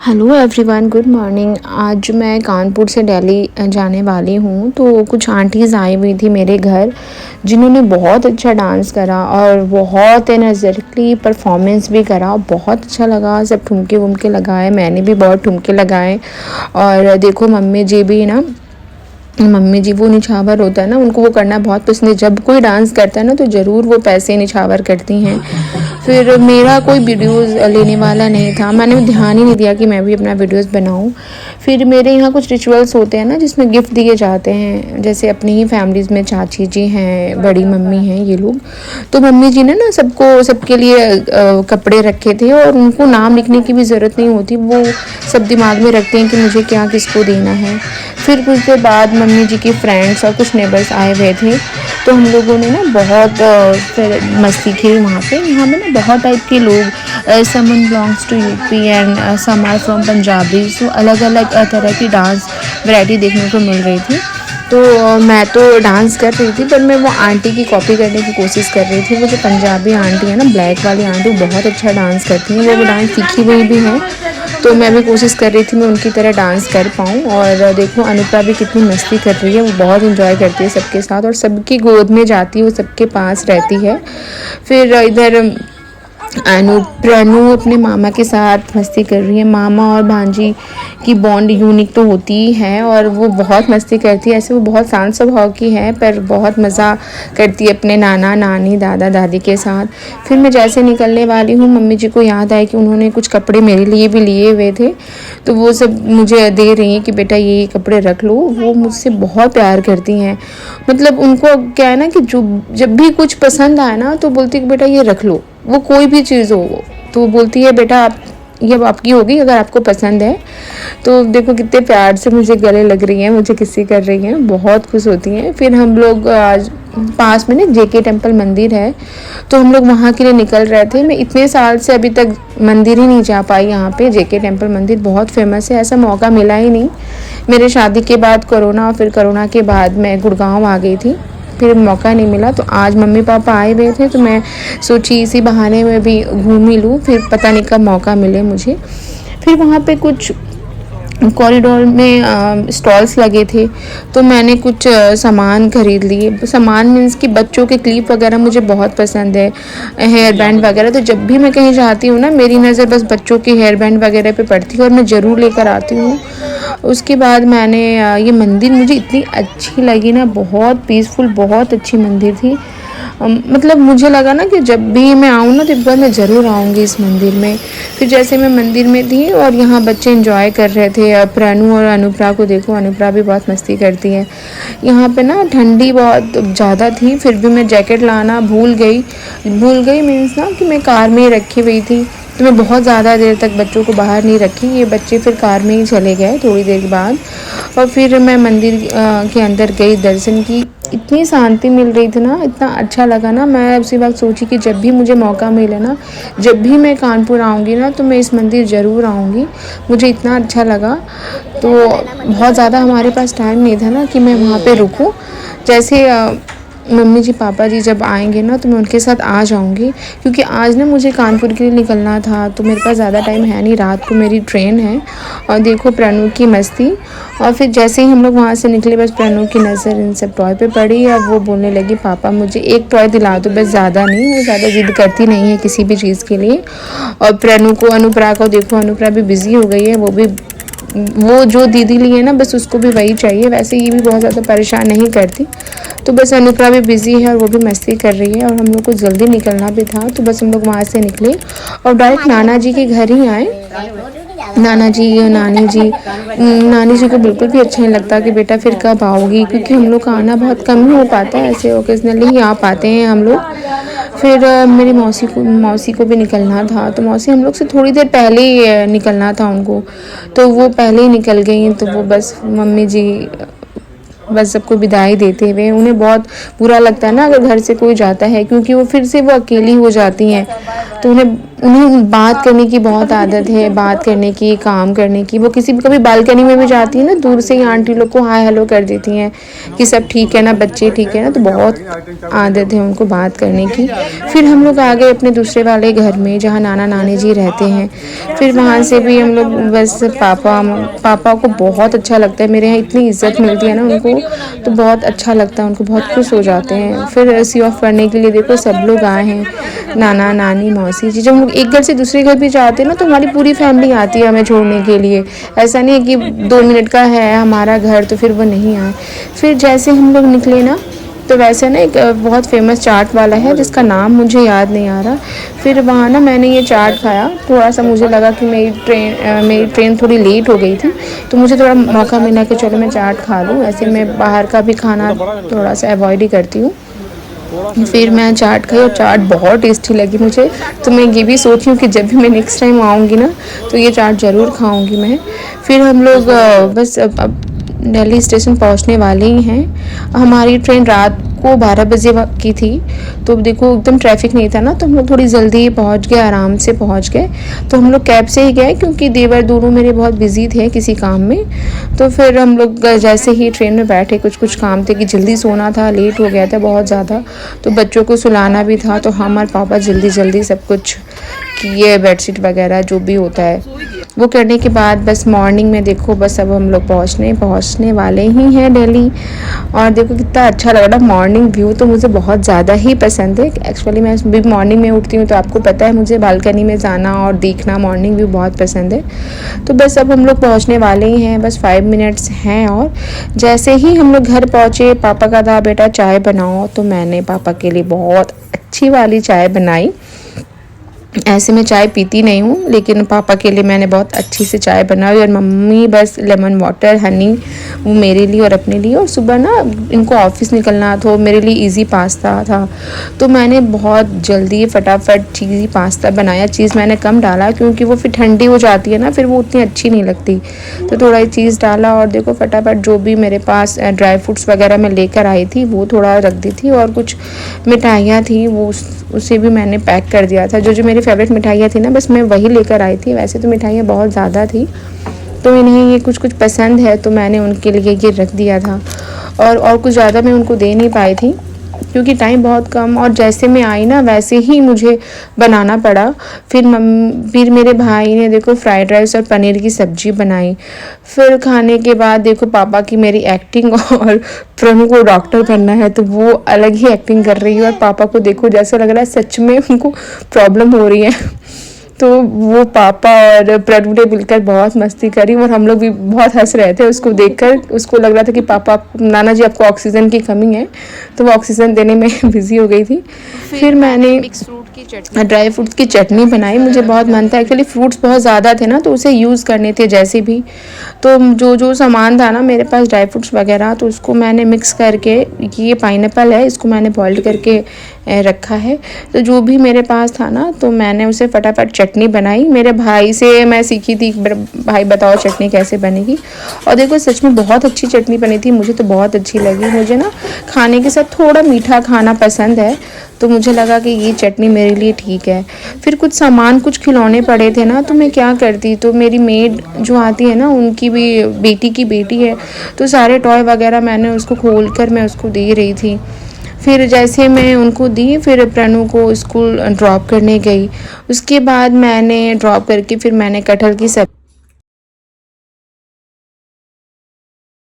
Hello everyone, good morning. आज मैं कानपुर से दिल्ली जाने वाली हूँ। तो कुछ आंटीज़ आई हुई थी मेरे घर, जिन्होंने बहुत अच्छा डांस करा और बहुत एनर्जेटिकली परफॉर्मेंस भी करा। बहुत अच्छा लगा। सब ठुमके वुमके लगाए, मैंने भी बहुत ठुमके लगाए। और देखो मम्मी जी भी ना, मम्मी जी वो निछावर होता है ना, उनको वो करना बहुत पसंद है। जब कोई डांस करता है ना तो ज़रूर वो पैसे निछावर करती हैं। फिर मेरा कोई वीडियोस लेने वाला नहीं था, मैंने ध्यान ही नहीं दिया कि मैं भी अपना वीडियोस बनाऊं। फिर मेरे यहाँ कुछ रिचुअल्स होते हैं ना, जिसमें गिफ्ट दिए जाते हैं। जैसे अपनी ही फैमिलीज़ में चाची जी हैं, बड़ी मम्मी हैं, ये लोग। तो मम्मी जी ने ना सबको सबके लिए कपड़े रखे थे, और उनको नाम लिखने की भी ज़रूरत नहीं होती, वो सब दिमाग में रखते हैं कि मुझे क्या किसको देना है। फिर कुछ देर बाद मम्मी जी की फ्रेंड्स और कुछ नेबर्स आए हुए थे, तो हम लोगों ने ना बहुत फिर मस्ती की वहाँ पे। यहाँ पे ना बहुत टाइप के लोग, some belongs to UP and some are from Punjabi, so अलग अलग तरह की डांस वैरायटी देखने को मिल रही थी। तो मैं तो डांस कर रही थी, पर मैं वो आंटी की कॉपी करने की कोशिश कर रही थी। वो जो पंजाबी आंटी है ना, ब्लैक वाली आंटी, वो बहुत अच्छा डांस करती हैं। वो डांस सीखी हुई भी हैं, तो मैं भी कोशिश कर रही थी मैं उनकी तरह डांस कर पाऊँ। और देखो अनुप्रा भी कितनी मस्ती कर रही है, वो बहुत इंजॉय करती है सबके साथ, और सबकी गोद में जाती है, वो सबके पास रहती है। फिर इधर प्रणु अपने मामा के साथ मस्ती कर रही है। मामा और भांजी की बॉन्ड यूनिक तो होती ही है, और वो बहुत मस्ती करती है। ऐसे वो बहुत शांत स्वभाव की है, पर बहुत मज़ा करती है अपने नाना नानी दादा दादी के साथ। फिर मैं जैसे निकलने वाली हूँ, मम्मी जी को याद आया कि उन्होंने कुछ कपड़े मेरे लिए भी लिए हुए थे, तो वो सब मुझे दे रही हैं कि बेटा ये कपड़े रख लो। वो मुझसे बहुत प्यार करती हैं। मतलब उनको क्या है ना कि जो जब भी कुछ पसंद आए ना, तो बोलती है कि बेटा ये रख लो, वो कोई भी चीज़ हो। तो वो बोलती है बेटा आप, ये अब आपकी होगी, अगर आपको पसंद है। तो देखो कितने प्यार से मुझे गले लग रही हैं, मुझे किसी कर रही हैं, बहुत खुश होती हैं। फिर हम लोग आज पास में ना जेके टेम्पल मंदिर है, तो हम लोग वहाँ के लिए निकल रहे थे। मैं इतने साल से अभी तक मंदिर ही नहीं जा पाई। यहाँ पे जेके टेम्पल मंदिर बहुत फेमस है, ऐसा मौका मिला ही नहीं। मेरे शादी के बाद कोरोना, फिर कोरोना के बाद मैं गुड़गांव आ गई थी, फिर मौका नहीं मिला। तो आज मम्मी पापा आए हुए थे, तो मैं सोची इसी बहाने में भी घूम ही लूँ, फिर पता नहीं कब मौका मिले मुझे। फिर वहाँ पे कुछ कॉरिडोर में स्टॉल्स लगे थे, तो मैंने कुछ सामान खरीद लिए। सामान मीन्स कि बच्चों के क्लिप वगैरह मुझे बहुत पसंद है, हेयर बैंड वगैरह। तो जब भी मैं कहीं जाती हूँ ना, मेरी नज़र बस बच्चों के हेयर बैंड वगैरह पे पड़ती है, और मैं ज़रूर लेकर आती हूँ। उसके बाद मैंने ये मंदिर मुझे इतनी अच्छी लगी ना, बहुत पीसफुल, बहुत अच्छी मंदिर थी। मतलब मुझे लगा ना कि जब भी मैं आऊँ ना, तो एक बार मैं ज़रूर आऊँगी इस मंदिर में। फिर जैसे मैं मंदिर में थी और यहाँ बच्चे एंजॉय कर रहे थे। प्रणु और अनुप्रा को देखो, अनुप्रा भी बहुत मस्ती करती है। यहाँ पे ना ठंडी बहुत ज़्यादा थी, फिर भी मैं जैकेट लाना भूल गई मीन्स ना कि मैं कार में ही रखी हुई थी। तो मैं बहुत ज़्यादा देर तक बच्चों को बाहर नहीं रखी, ये बच्चे फिर कार में ही चले गए थोड़ी देर के बाद। और फिर मैं मंदिर के अंदर गई, दर्शन की। इतनी शांति मिल रही थी ना, इतना अच्छा लगा ना। मैं उसी वक्त सोची कि जब भी मुझे मौका मिले ना, जब भी मैं कानपुर आऊँगी ना, तो मैं इस मंदिर ज़रूर आऊँगी। मुझे इतना अच्छा लगा। तो बहुत ज़्यादा हमारे पास टाइम नहीं था ना कि मैं वहाँ पे रुकूँ। जैसे मम्मी जी पापा जी जब आएंगे ना, तो मैं उनके साथ आ जाऊंगी, क्योंकि आज ना मुझे कानपुर के लिए निकलना था, तो मेरे पास ज़्यादा टाइम है नहीं, रात को मेरी ट्रेन है। और देखो प्रणु की मस्ती। और फिर जैसे ही हम लोग वहाँ से निकले, बस प्रणु की नज़र इन सब टॉय पे पड़ी। अब वो बोलने लगी पापा मुझे एक टॉय दिला दो, बस, ज़्यादा नहीं। वो ज़्यादा जिद करती नहीं है किसी भी चीज़ के लिए। और प्रणु को, अनुप्रा को देखो, अनुप्रा भी बिज़ी हो गई है। वो जो दीदी ली है ना, बस उसको भी वही चाहिए। वैसे ये भी बहुत ज़्यादा परेशान नहीं करती। तो बस अनुप्रा भी बिज़ी है, और वो भी मस्ती कर रही है। और हम लोग को जल्दी निकलना भी था, तो बस हम लोग वहाँ से निकले और डायरेक्ट नाना जी के घर ही आए। नाना जी, नानी जी को बिल्कुल भी अच्छा नहीं लगता कि बेटा फिर कब आओगी, क्योंकि हम लोग का आना बहुत कम ही हो पाता है, ऐसे ओकेजनली ही आ पाते हैं हम लोग। फिर मेरी मौसी को भी निकलना था, तो मौसी हम लोग से थोड़ी देर पहले ही निकलना था उनको, तो वो पहले ही निकल गई। तो वो बस मम्मी जी बस सबको विदाई देते हुए। उन्हें बहुत बुरा लगता है ना अगर घर से कोई जाता है, क्योंकि वो फिर से वो अकेली हो जाती हैं। तो उन्हें उन्हें बात करने की बहुत आदत है, बात करने की, काम करने की। वो किसी कभी बालकनी में भी जाती है ना, दूर से ही आंटी लोग को हाय हेलो कर देती हैं कि सब ठीक है ना, बच्चे ठीक है ना। तो बहुत आदत है उनको बात करने की। फिर हम लोग आ गए अपने दूसरे वाले घर में जहाँ नाना नानी जी रहते हैं। फिर वहाँ से भी हम लोग बस पापा को बहुत अच्छा लगता है, मेरे यहाँ इतनी इज्जत मिलती है ना उनको, तो बहुत अच्छा लगता है उनको, बहुत खुश हो जाते हैं। फिर सी ऑफ करने के लिए देखो सब लोग आए हैं, नाना नानी मौसी जी। जब हम लोग एक घर से दूसरे घर भी जाते हैं ना, तो हमारी पूरी फैमिली आती है हमें छोड़ने के लिए। ऐसा नहीं है कि 2 मिनट का है हमारा घर तो फिर वो नहीं आए। फिर जैसे हम लोग निकले ना, तो वैसे ना एक बहुत फेमस चाट वाला है जिसका नाम मुझे याद नहीं आ रहा। फिर वहाँ ना मैंने ये चाट खाया। थोड़ा सा मुझे लगा कि मेरी ट्रेन थोड़ी लेट हो गई थी, तो मुझे थोड़ा मौका मिला कि चलो मैं चाट खा लूँ। ऐसे मैं बाहर का भी खाना थोड़ा सा अवॉइड ही करती हूँ। फिर मैं चाट खाई और चाट बहुत टेस्टी लगी मुझे। तो मैं ये भी सोच रही हूँ कि जब भी मैं नेक्स्ट टाइम आऊँगी ना, तो ये चाट ज़रूर खाऊँगी मैं। फिर हम लोग बस अब दिल्ली स्टेशन पहुंचने वाले ही हैं। हमारी ट्रेन रात को 12 बजे की थी, तो देखो एकदम ट्रैफिक नहीं था ना, तो हम लोग थोड़ी जल्दी ही पहुंच गए, आराम से पहुंच गए। तो हम लोग कैब से ही गए क्योंकि देवर दोनों मेरे बहुत बिजी थे किसी काम में। तो फिर हम लोग जैसे ही ट्रेन में बैठे, कुछ काम थे कि जल्दी सोना था, लेट हो गया था बहुत ज़्यादा, तो बच्चों को सुलाना भी था। तो हम और पापा जल्दी जल्दी सब कुछ किए, बेडशीट वगैरह जो भी होता है वो करने के बाद बस मॉर्निंग में देखो बस अब हम लोग पहुंचने वाले ही हैं दिल्ली। और देखो कितना अच्छा लग रहा है। मॉर्निंग व्यू तो मुझे बहुत ज़्यादा ही पसंद है। एक्चुअली मैं भी मॉर्निंग में उठती हूँ, तो आपको पता है मुझे बालकनी में जाना और देखना मॉर्निंग व्यू बहुत पसंद है। तो बस अब हम लोग पहुँचने वाले ही हैं, बस 5 मिनट्स हैं। और जैसे ही हम लोग घर पहुँचे, पापा का था बेटा चाय बनाओ, तो मैंने पापा के लिए बहुत अच्छी वाली चाय बनाई। ऐसे मैं चाय पीती नहीं हूँ, लेकिन पापा के लिए मैंने बहुत अच्छी से चाय बनाई। और मम्मी बस लेमन वाटर हनी वो मेरे लिए और अपने लिए। और सुबह ना इनको ऑफिस निकलना था, मेरे लिए इजी पास्ता था, तो मैंने बहुत जल्दी फटाफट चीज़ी पास्ता बनाया। चीज़ मैंने कम डाला क्योंकि वो फिर ठंडी हो जाती है ना, फिर वो उतनी अच्छी नहीं लगती, तो थोड़ा ही चीज़ डाला। और देखो फटाफट जो भी मेरे पास ड्राई फ्रूट्स वगैरह मैं लेकर आई थी वो थोड़ा रख दी थी, और कुछ मिठाइयाँ थी वो उसे भी मैंने पैक कर दिया था। जो मेरी फेवरेट मिठाइयाँ थी ना, बस मैं वही लेकर आई थी। वैसे तो मिठाइयाँ बहुत ज़्यादा थी, तो इन्हें ये कुछ पसंद है, तो मैंने उनके लिए ये रख दिया था। और कुछ ज़्यादा मैं उनको दे नहीं पाई थी क्योंकि टाइम बहुत कम। और जैसे मैं आई ना वैसे ही मुझे बनाना पड़ा। फिर मेरे भाई ने देखो फ्राइड राइस और पनीर की सब्ज़ी बनाई। फिर खाने के बाद देखो पापा की मेरी एक्टिंग, और प्रभु को डॉक्टर बनना है तो वो अलग ही एक्टिंग कर रही है। और पापा को देखो जैसा लग रहा है सच में उनको प्रॉब्लम हो रही है। तो वो पापा और प्रभु ने मिलकर बहुत मस्ती करी, और हम लोग भी बहुत हंस रहे थे उसको देखकर। उसको लग रहा था कि पापा नाना जी आपको ऑक्सीजन की कमी है, तो वो ऑक्सीजन देने में बिजी हो गई थी। फिर मैंने ड्राई फ्रूट्स की चटनी बनाई। मुझे बहुत मन था, एक्चुअली फ्रूट्स बहुत ज़्यादा थे ना, तो उसे यूज़ करने थे जैसे भी। तो जो सामान था ना मेरे पास ड्राई फ्रूट्स वगैरह, तो उसको मैंने मिक्स करके, ये पाइनएप्पल है, इसको मैंने बॉइल्ड करके रखा है। तो जो भी मेरे पास था ना, तो मैंने उसे फटाफट चटनी बनाई। मेरे भाई से मैं सीखी थी, भाई बताओ चटनी कैसे बनेगी। और देखो सच में बहुत अच्छी चटनी बनी थी, मुझे तो बहुत अच्छी लगी। मुझे ना खाने के साथ थोड़ा मीठा खाना पसंद है, तो मुझे लगा कि ये चटनी मेरे लिए ठीक है। फिर कुछ सामान, कुछ खिलौने पड़े थे ना, तो मैं क्या करती, तो मेरी मेड जो आती है ना, उनकी भी बेटी की बेटी है, तो सारे टॉय वगैरह मैंने उसको खोल कर मैं उसको दे रही थी। फिर जैसे मैं उनको दी, फिर प्रणु को स्कूल ड्रॉप करने गई। उसके बाद मैंने ड्रॉप करके फिर मैंने कटहल की सब्ज़ी